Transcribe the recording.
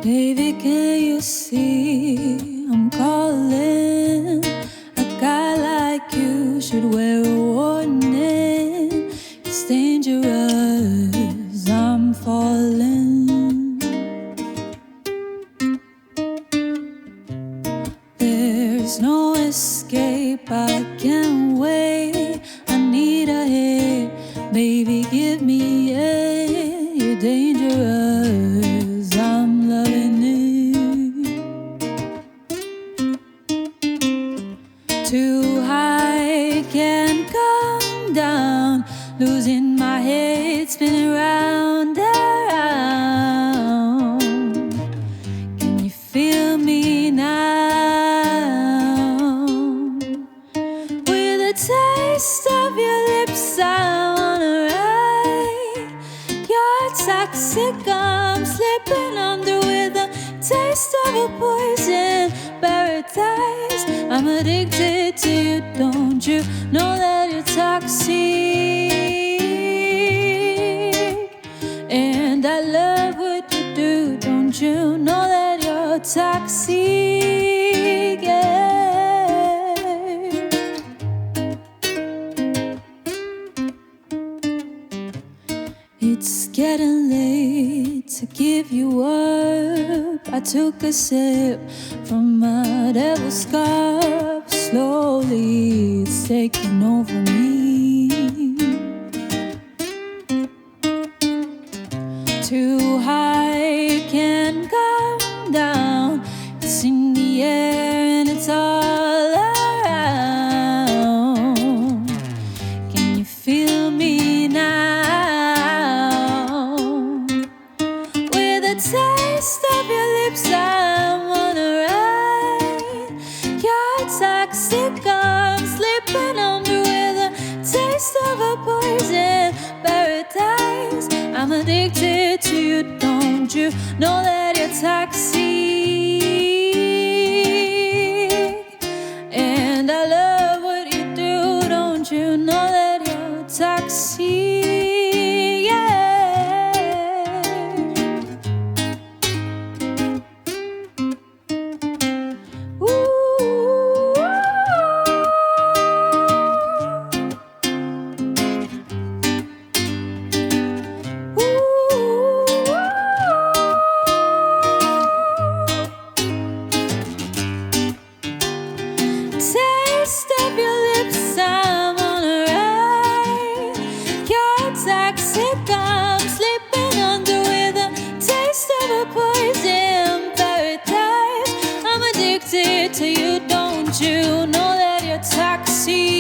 Baby, can you see I'm calling? A guy like you should wear a warning. It's dangerous, I'm falling. There's no escape, I can't wait. I need a hit, baby, give me it. You're dangerous, I'm loving it. Too high, can't come down. Losing my head, spinning round and round. Can you feel me now? With a taste of your lips, I wanna ride. You're toxic, I'm slipping under with a taste of a poison paradise. I'm addicted to you, don't you know that you're toxic? And I love what you do, don't you know that you're toxic? Yeah. It's getting late to give you up. I took a sip from my devil's cup. Slowly it's taking over me. Too high, can't come down. It's in the air and it's all around. Can you feel me now? With a taste of your lips, I wanna ride. You're toxic, I'm slipping under with a taste of a poison paradise. I'm addicted to you, don't you know that you're toxic? And I love what you do, don't you know that you're toxic? Yeah. Taste of your lips, I'm on a ride. You're toxic, I'm slipping under with a taste of a poison paradise. I'm addicted to you, don't you know that you're toxic?